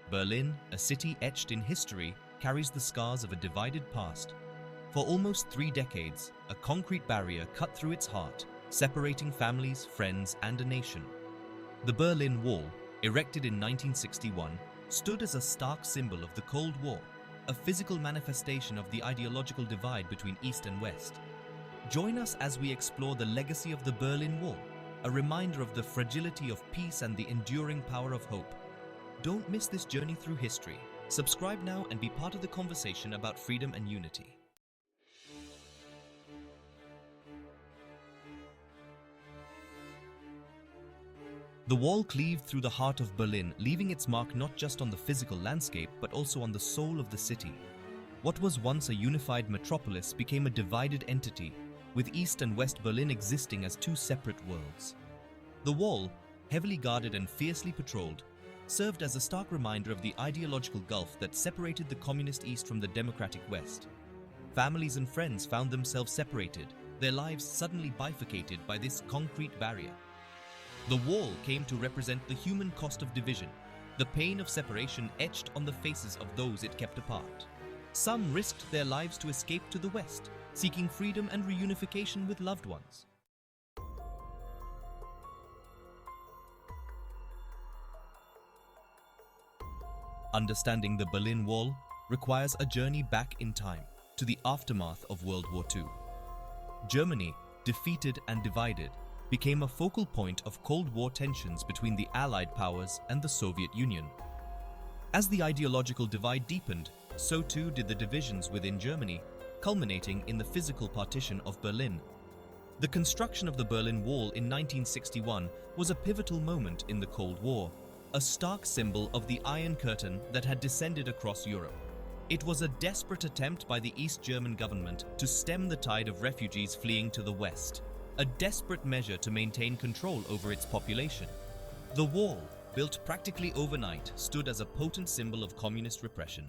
Berlin, a city etched in history, carries the scars of a divided past. For almost 3 decades, a concrete barrier cut through its heart, separating families, friends, and a nation. The Berlin Wall, erected in 1961, stood as a stark symbol of the Cold War, a physical manifestation of the ideological divide between East and West. Join us as we explore the legacy of the Berlin Wall, a reminder of the fragility of peace and the enduring power of hope. Don't miss this journey through history. Subscribe now and be part of the conversation about freedom and unity. The wall cleaved through the heart of Berlin, leaving its mark not just on the physical landscape but also on the soul of the city. What was once a unified metropolis became a divided entity, with East and West Berlin existing as 2 separate worlds. The wall, heavily guarded and fiercely patrolled, served as a stark reminder of the ideological gulf that separated the communist East from the democratic West. Families and friends found themselves separated, their lives suddenly bifurcated by this concrete barrier. The wall came to represent the human cost of division, the pain of separation etched on the faces of those it kept apart. Some risked their lives to escape to the West, seeking freedom and reunification with loved ones. Understanding the Berlin Wall requires a journey back in time to the aftermath of World War II. Germany, defeated and divided, became a focal point of Cold War tensions between the Allied powers and the Soviet Union. As the ideological divide deepened, so too did the divisions within Germany, culminating in the physical partition of Berlin. The construction of the Berlin Wall in 1961 was a pivotal moment in the Cold War, a stark symbol of the Iron Curtain that had descended across Europe. It was a desperate attempt by the East German government to stem the tide of refugees fleeing to the West, a desperate measure to maintain control over its population. The wall, built practically overnight, stood as a potent symbol of communist repression.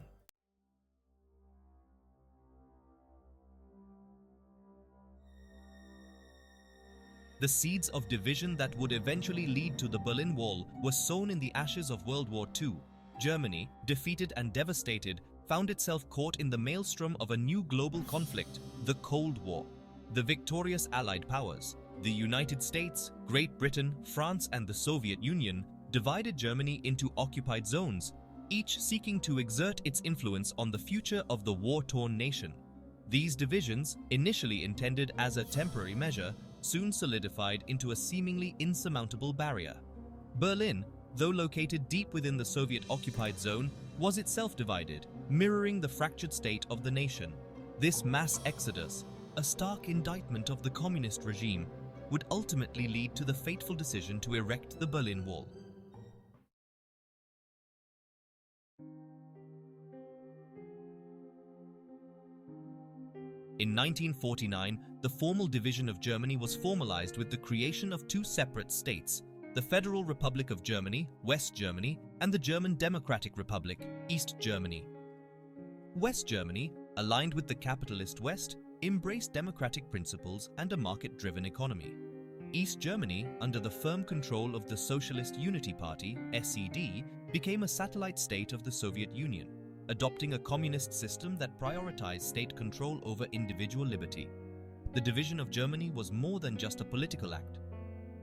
The seeds of division that would eventually lead to the Berlin Wall were sown in the ashes of World War II. Germany, defeated and devastated, found itself caught in the maelstrom of a new global conflict, the Cold War. The victorious Allied powers, the United States, Great Britain, France, and the Soviet Union, divided Germany into occupied zones, each seeking to exert its influence on the future of the war-torn nation. These divisions, initially intended as a temporary measure, soon solidified into a seemingly insurmountable barrier. Berlin, though located deep within the Soviet-occupied zone, was itself divided, mirroring the fractured state of the nation. This mass exodus, a stark indictment of the communist regime, would ultimately lead to the fateful decision to erect the Berlin Wall. In 1949, the formal division of Germany was formalized with the creation of 2 separate states, the Federal Republic of Germany, West Germany, and the German Democratic Republic, East Germany. West Germany, aligned with the capitalist West, embraced democratic principles and a market-driven economy. East Germany, under the firm control of the Socialist Unity Party, SED, became a satellite state of the Soviet Union, adopting a communist system that prioritized state control over individual liberty. The division of Germany was more than just a political act.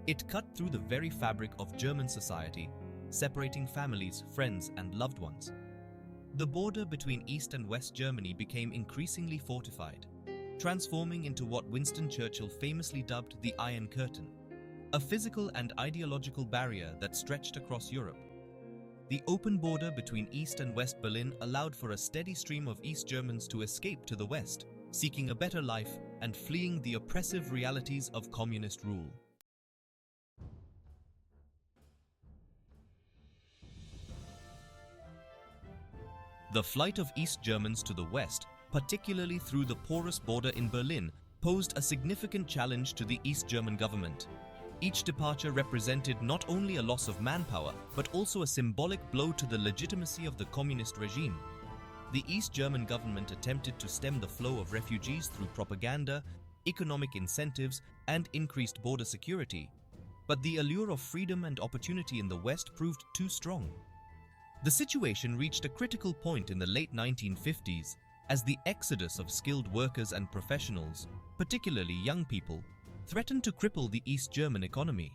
It cut through the very fabric of German society, separating families, friends, and loved ones. The border between East and West Germany became increasingly fortified, transforming into what Winston Churchill famously dubbed the Iron Curtain, a physical and ideological barrier that stretched across Europe. The open border between East and West Berlin allowed for a steady stream of East Germans to escape to the West, seeking a better life and fleeing the oppressive realities of communist rule. The flight of East Germans to the West, particularly through the porous border in Berlin, posed a significant challenge to the East German government. Each departure represented not only a loss of manpower, but also a symbolic blow to the legitimacy of the communist regime. The East German government attempted to stem the flow of refugees through propaganda, economic incentives, and increased border security. But the allure of freedom and opportunity in the West proved too strong. The situation reached a critical point in the late 1950s as the exodus of skilled workers and professionals, particularly young people, threatened to cripple the East German economy.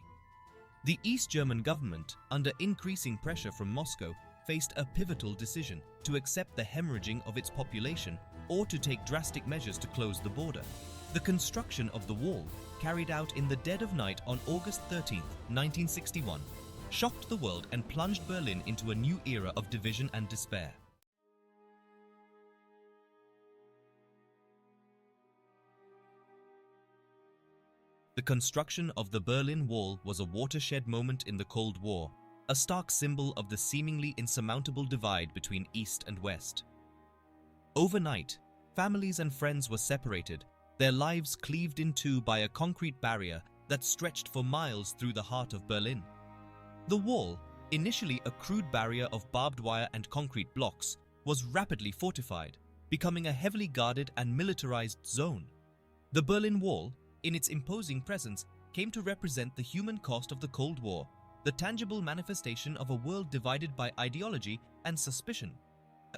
The East German government, under increasing pressure from Moscow, faced a pivotal decision to accept the hemorrhaging of its population or to take drastic measures to close the border. The construction of the wall, carried out in the dead of night on August 13, 1961, shocked the world and plunged Berlin into a new era of division and despair. The construction of the Berlin Wall was a watershed moment in the Cold War, a stark symbol of the seemingly insurmountable divide between East and West. Overnight, families and friends were separated, their lives cleaved in two by a concrete barrier that stretched for miles through the heart of Berlin. The wall, initially a crude barrier of barbed wire and concrete blocks, was rapidly fortified, becoming a heavily guarded and militarized zone. The Berlin Wall, in its imposing presence, came to represent the human cost of the Cold War, the tangible manifestation of a world divided by ideology and suspicion.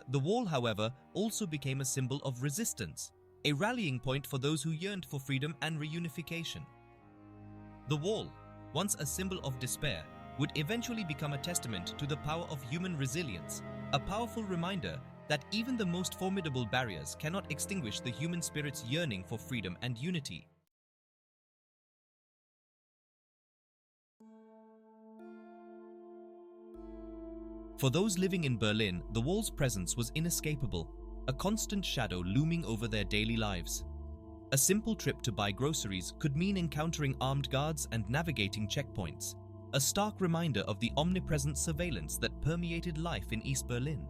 The wall, however, also became a symbol of resistance, a rallying point for those who yearned for freedom and reunification. The wall, once a symbol of despair, would eventually become a testament to the power of human resilience, a powerful reminder that even the most formidable barriers cannot extinguish the human spirit's yearning for freedom and unity. For those living in Berlin, the wall's presence was inescapable, a constant shadow looming over their daily lives. A simple trip to buy groceries could mean encountering armed guards and navigating checkpoints, a stark reminder of the omnipresent surveillance that permeated life in East Berlin.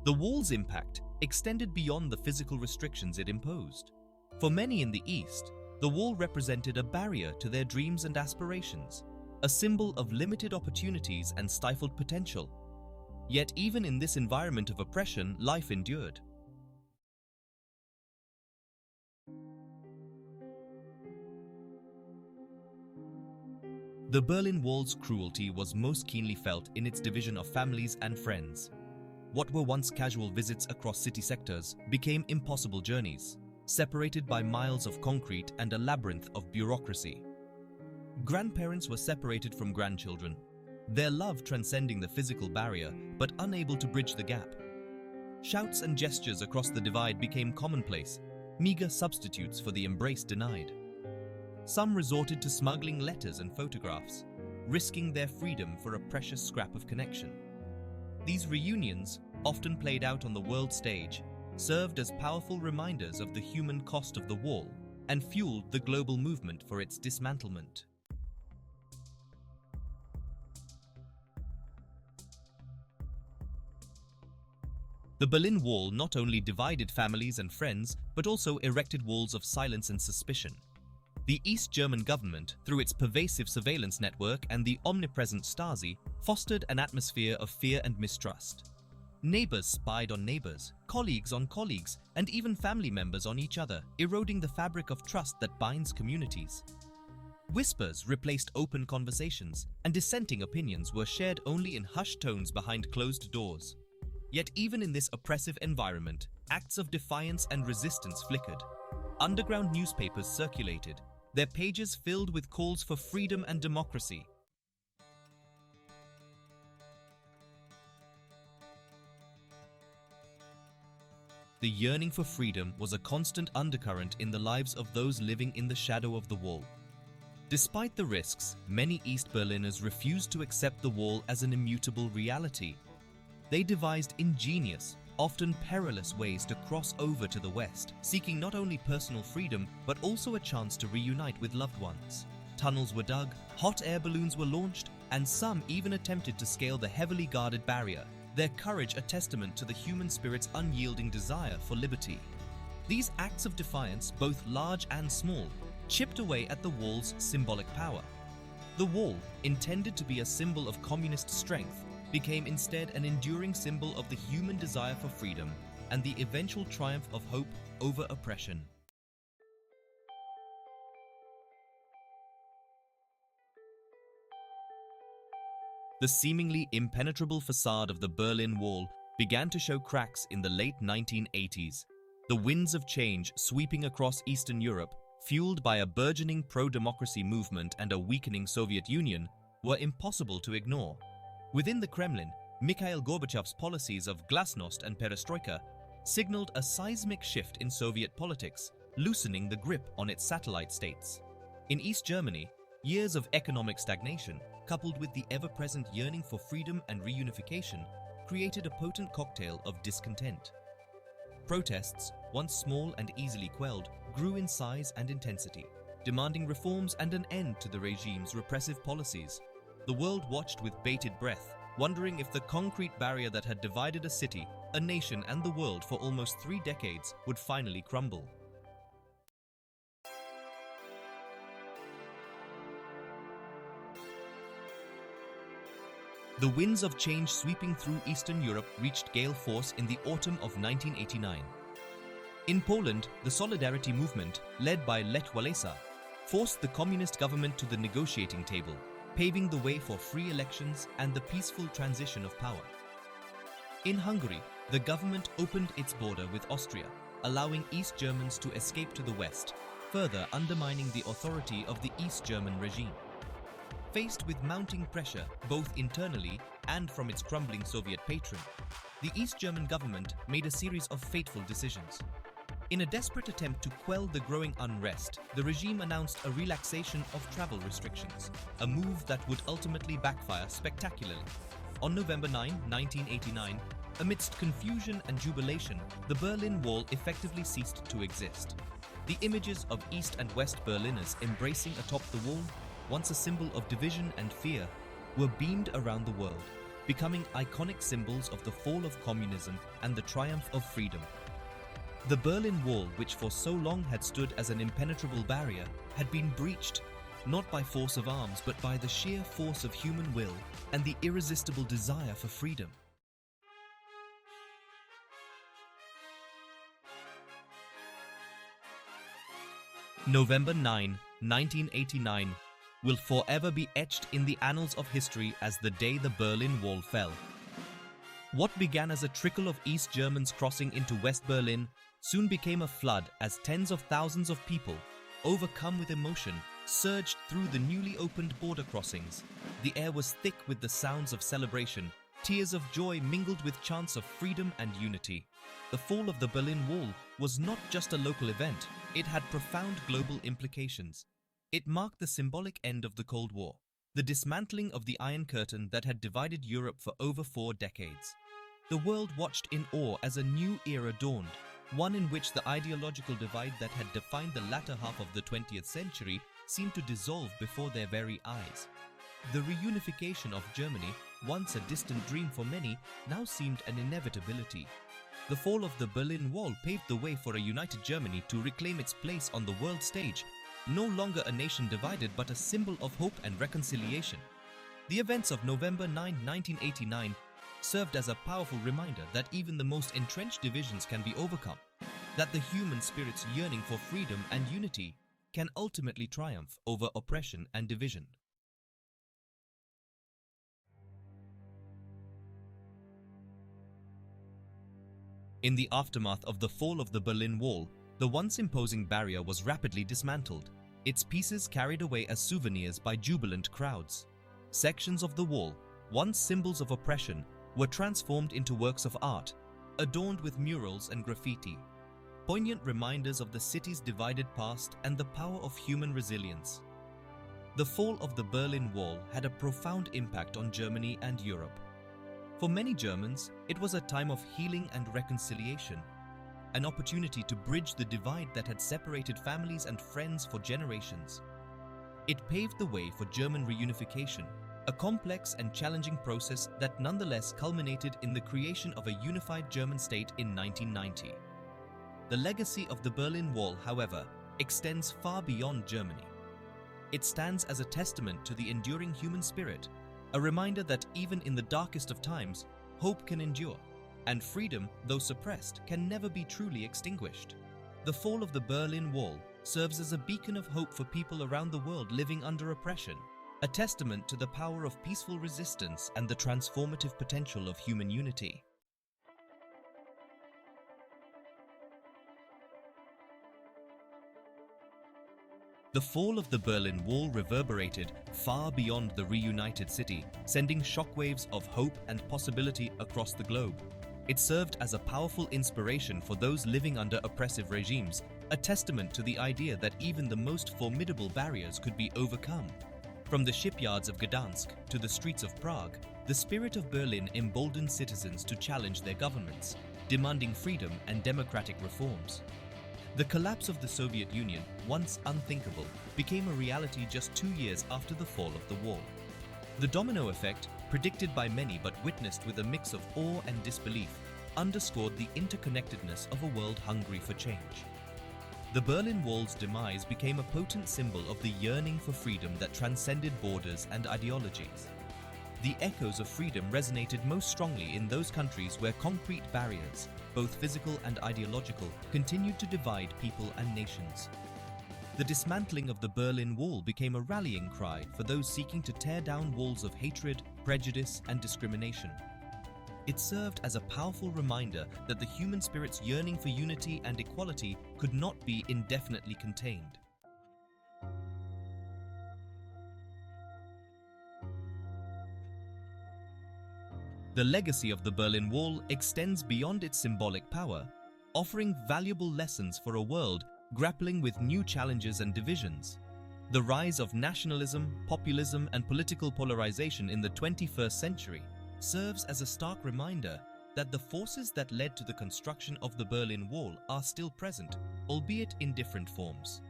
The wall's impact extended beyond the physical restrictions it imposed. For many in the East, the wall represented a barrier to their dreams and aspirations, a symbol of limited opportunities and stifled potential. Yet even in this environment of oppression, life endured. The Berlin Wall's cruelty was most keenly felt in its division of families and friends. What were once casual visits across city sectors became impossible journeys, separated by miles of concrete and a labyrinth of bureaucracy. Grandparents were separated from grandchildren, their love transcending the physical barrier but unable to bridge the gap. Shouts and gestures across the divide became commonplace, meager substitutes for the embrace denied. Some resorted to smuggling letters and photographs, risking their freedom for a precious scrap of connection. These reunions, often played out on the world stage, served as powerful reminders of the human cost of the wall and fueled the global movement for its dismantlement. The Berlin Wall not only divided families and friends, but also erected walls of silence and suspicion. The East German government, through its pervasive surveillance network and the omnipresent Stasi, fostered an atmosphere of fear and mistrust. Neighbors spied on neighbors, colleagues on colleagues, and even family members on each other, eroding the fabric of trust that binds communities. Whispers replaced open conversations, and dissenting opinions were shared only in hushed tones behind closed doors. Yet even in this oppressive environment, acts of defiance and resistance flickered. Underground newspapers circulated, their pages filled with calls for freedom and democracy. The yearning for freedom was a constant undercurrent in the lives of those living in the shadow of the wall. Despite the risks, many East Berliners refused to accept the wall as an immutable reality. They devised ingenious, often perilous ways to cross over to the West, seeking not only personal freedom but also a chance to reunite with loved ones. Tunnels were dug, hot air balloons were launched, and some even attempted to scale the heavily guarded barrier, their courage a testament to the human spirit's unyielding desire for liberty. These acts of defiance, both large and small, chipped away at the wall's symbolic power. The wall, intended to be a symbol of communist strength, became instead an enduring symbol of the human desire for freedom and the eventual triumph of hope over oppression. The seemingly impenetrable facade of the Berlin Wall began to show cracks in the late 1980s. The winds of change sweeping across Eastern Europe, fueled by a burgeoning pro-democracy movement and a weakening Soviet Union, were impossible to ignore. Within the Kremlin, Mikhail Gorbachev's policies of glasnost and perestroika signaled a seismic shift in Soviet politics, loosening the grip on its satellite states. In East Germany, years of economic stagnation, coupled with the ever-present yearning for freedom and reunification, created a potent cocktail of discontent. Protests, once small and easily quelled, grew in size and intensity, demanding reforms and an end to the regime's repressive policies. The world watched with bated breath, wondering if the concrete barrier that had divided a city, a nation, and the world for almost 3 decades would finally crumble. The winds of change sweeping through Eastern Europe reached gale force in the autumn of 1989. In Poland, the Solidarity movement, led by Lech Walesa, forced the communist government to the negotiating table, paving the way for free elections and the peaceful transition of power. In Hungary, the government opened its border with Austria, allowing East Germans to escape to the west, further undermining the authority of the East German regime. Faced with mounting pressure both internally and from its crumbling Soviet patron, the East German government made a series of fateful decisions. In a desperate attempt to quell the growing unrest, the regime announced a relaxation of travel restrictions, a move that would ultimately backfire spectacularly. On November 9, 1989, amidst confusion and jubilation, the Berlin Wall effectively ceased to exist. The images of East and West Berliners embracing atop the wall, once a symbol of division and fear, were beamed around the world, becoming iconic symbols of the fall of communism and the triumph of freedom. The Berlin Wall, which for so long had stood as an impenetrable barrier, had been breached, not by force of arms, but by the sheer force of human will and the irresistible desire for freedom. November 9, 1989, will forever be etched in the annals of history as the day the Berlin Wall fell. What began as a trickle of East Germans crossing into West Berlin soon became a flood as tens of thousands of people, overcome with emotion, surged through the newly opened border crossings. The air was thick with the sounds of celebration. Tears of joy mingled with chants of freedom and unity. The fall of the Berlin Wall was not just a local event, it had profound global implications. It marked the symbolic end of the Cold War, the dismantling of the Iron Curtain that had divided Europe for over 4 decades. The world watched in awe as a new era dawned, one in which the ideological divide that had defined the latter half of the 20th century seemed to dissolve before their very eyes. The reunification of Germany, once a distant dream for many, now seemed an inevitability. The fall of the Berlin Wall paved the way for a united Germany to reclaim its place on the world stage, no longer a nation divided but a symbol of hope and reconciliation. The events of November 9, 1989 served as a powerful reminder that even the most entrenched divisions can be overcome, that the human spirit's yearning for freedom and unity can ultimately triumph over oppression and division. In the aftermath of the fall of the Berlin Wall, the once imposing barrier was rapidly dismantled, its pieces carried away as souvenirs by jubilant crowds. Sections of the wall, once symbols of oppression, were transformed into works of art, adorned with murals and graffiti, poignant reminders of the city's divided past and the power of human resilience. The fall of the Berlin Wall had a profound impact on Germany and Europe. For many Germans, it was a time of healing and reconciliation, an opportunity to bridge the divide that had separated families and friends for generations. It paved the way for German reunification, a complex and challenging process that nonetheless culminated in the creation of a unified German state in 1990. The legacy of the Berlin Wall, however, extends far beyond Germany. It stands as a testament to the enduring human spirit, a reminder that even in the darkest of times, hope can endure, and freedom, though suppressed, can never be truly extinguished. The fall of the Berlin Wall serves as a beacon of hope for people around the world living under oppression, a testament to the power of peaceful resistance and the transformative potential of human unity. The fall of the Berlin Wall reverberated far beyond the reunited city, sending shockwaves of hope and possibility across the globe. It served as a powerful inspiration for those living under oppressive regimes, a testament to the idea that even the most formidable barriers could be overcome. From the shipyards of Gdansk to the streets of Prague, the spirit of Berlin emboldened citizens to challenge their governments, demanding freedom and democratic reforms. The collapse of the Soviet Union, once unthinkable, became a reality just 2 years after the fall of the wall. The domino effect, predicted by many but witnessed with a mix of awe and disbelief, underscored the interconnectedness of a world hungry for change. The Berlin Wall's demise became a potent symbol of the yearning for freedom that transcended borders and ideologies. The echoes of freedom resonated most strongly in those countries where concrete barriers, both physical and ideological, continued to divide people and nations. The dismantling of the Berlin Wall became a rallying cry for those seeking to tear down walls of hatred, prejudice, and discrimination. It served as a powerful reminder that the human spirit's yearning for unity and equality could not be indefinitely contained. The legacy of the Berlin Wall extends beyond its symbolic power, offering valuable lessons for a world grappling with new challenges and divisions. The rise of nationalism, populism, and political polarization in the 21st century serves as a stark reminder that the forces that led to the construction of the Berlin Wall are still present, albeit in different forms.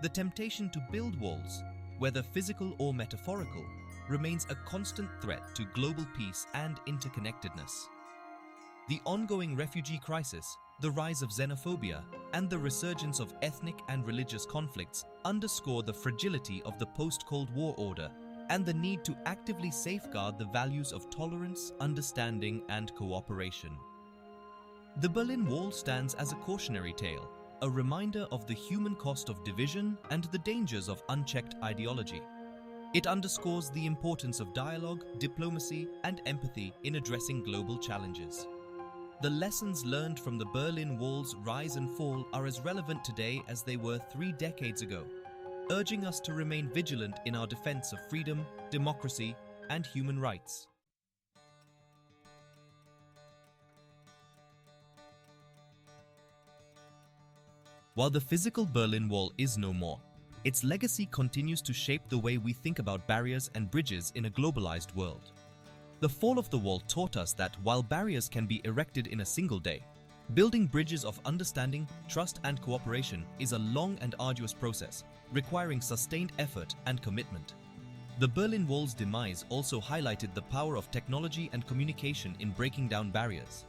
The temptation to build walls, whether physical or metaphorical, remains a constant threat to global peace and interconnectedness. The ongoing refugee crisis, the rise of xenophobia, and the resurgence of ethnic and religious conflicts underscore the fragility of the post-Cold War order and the need to actively safeguard the values of tolerance, understanding, and cooperation. The Berlin Wall stands as a cautionary tale, a reminder of the human cost of division and the dangers of unchecked ideology. It underscores the importance of dialogue, diplomacy, and empathy in addressing global challenges. The lessons learned from the Berlin Wall's rise and fall are as relevant today as they were 3 decades ago, urging us to remain vigilant in our defense of freedom, democracy, and human rights. While the physical Berlin Wall is no more, its legacy continues to shape the way we think about barriers and bridges in a globalized world. The fall of the wall taught us that while barriers can be erected in a single day, building bridges of understanding, trust, and cooperation is a long and arduous process, requiring sustained effort and commitment. The Berlin Wall's demise also highlighted the power of technology and communication in breaking down barriers.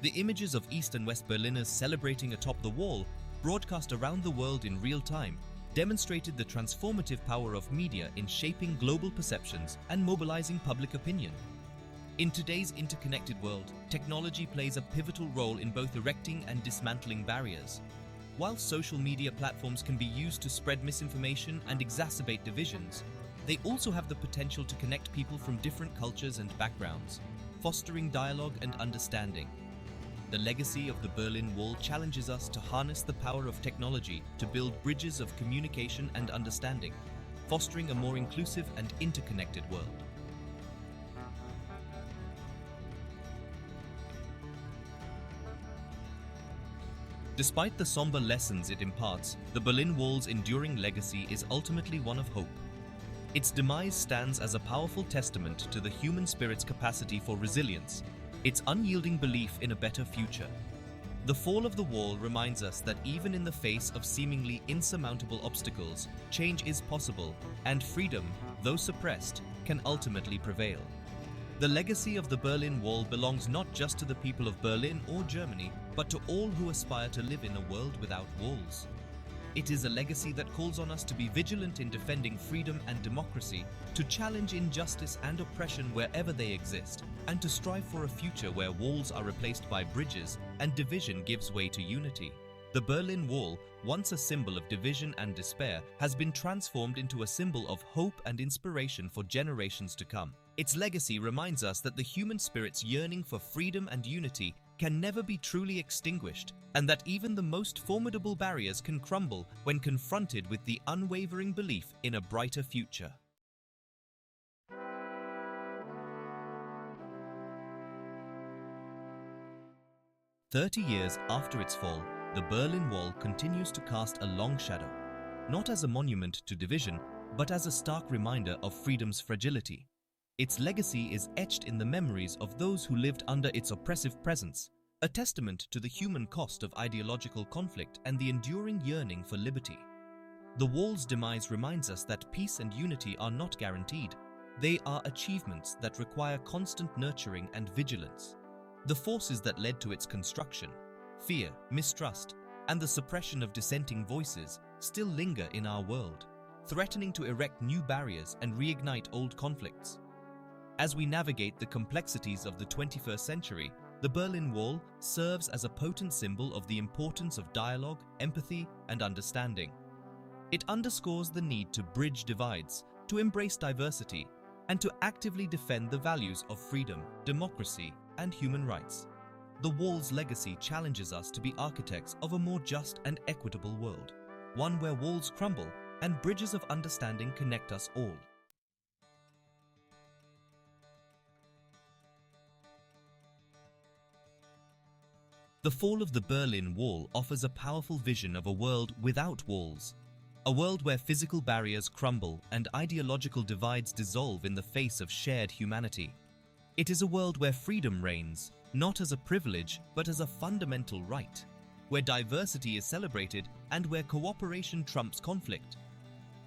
The images of East and West Berliners celebrating atop the wall, broadcast around the world in real time, demonstrated the transformative power of media in shaping global perceptions and mobilizing public opinion. In today's interconnected world, technology plays a pivotal role in both erecting and dismantling barriers. While social media platforms can be used to spread misinformation and exacerbate divisions, they also have the potential to connect people from different cultures and backgrounds, fostering dialogue and understanding. The legacy of the Berlin Wall challenges us to harness the power of technology to build bridges of communication and understanding, fostering a more inclusive and interconnected world. Despite the somber lessons it imparts, the Berlin Wall's enduring legacy is ultimately one of hope. Its demise stands as a powerful testament to the human spirit's capacity for resilience, its unyielding belief in a better future. The fall of the wall reminds us that even in the face of seemingly insurmountable obstacles, change is possible, and freedom, though suppressed, can ultimately prevail. The legacy of the Berlin Wall belongs not just to the people of Berlin or Germany, but to all who aspire to live in a world without walls. It is a legacy that calls on us to be vigilant in defending freedom and democracy, to challenge injustice and oppression wherever they exist, and to strive for a future where walls are replaced by bridges and division gives way to unity. The Berlin Wall, once a symbol of division and despair, has been transformed into a symbol of hope and inspiration for generations to come. Its legacy reminds us that the human spirit's yearning for freedom and unity can never be truly extinguished, and that even the most formidable barriers can crumble when confronted with the unwavering belief in a brighter future. "30 years after its fall, the Berlin Wall continues to cast a long shadow, not as a monument to division, but as a stark reminder of freedom's fragility. Its legacy is etched in the memories of those who lived under its oppressive presence, a testament to the human cost of ideological conflict and the enduring yearning for liberty. The wall's demise reminds us that peace and unity are not guaranteed. They are achievements that require constant nurturing and vigilance. The forces that led to its construction, fear, mistrust, and the suppression of dissenting voices, still linger in our world, threatening to erect new barriers and reignite old conflicts. As we navigate the complexities of the 21st century, the Berlin Wall serves as a potent symbol of the importance of dialogue, empathy, and understanding. It underscores the need to bridge divides, to embrace diversity, and to actively defend the values of freedom, democracy, and human rights. The wall's legacy challenges us to be architects of a more just and equitable world, one where walls crumble and bridges of understanding connect us all. The fall of the Berlin Wall offers a powerful vision of a world without walls, a world where physical barriers crumble and ideological divides dissolve in the face of shared humanity. It is a world where freedom reigns, not as a privilege, but as a fundamental right, where diversity is celebrated and where cooperation trumps conflict.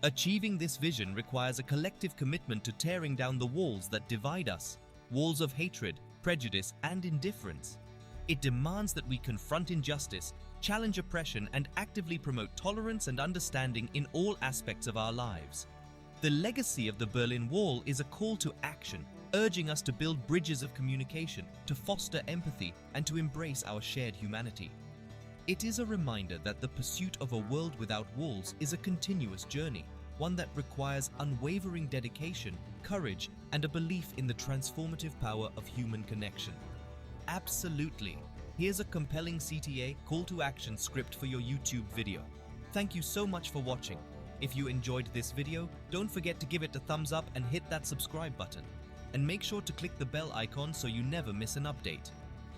Achieving this vision requires a collective commitment to tearing down the walls that divide us, walls of hatred, prejudice, and indifference. It demands that we confront injustice, challenge oppression, and actively promote tolerance and understanding in all aspects of our lives. The legacy of the Berlin Wall is a call to action, urging us to build bridges of communication, to foster empathy, and to embrace our shared humanity. It is a reminder that the pursuit of a world without walls is a continuous journey, one that requires unwavering dedication, courage, and a belief in the transformative power of human connection. Absolutely. Here's a compelling CTA call to action script for your YouTube video. Thank you so much for watching. If you enjoyed this video, don't forget to give it a thumbs up and hit that subscribe button. And make sure to click the bell icon so you never miss an update.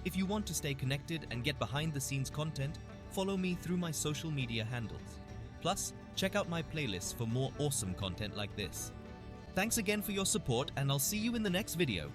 If you want to stay connected and get behind the scenes content, follow me through my social media handles. Plus, check out my playlists for more awesome content like this. Thanks again for your support, and I'll see you in the next video.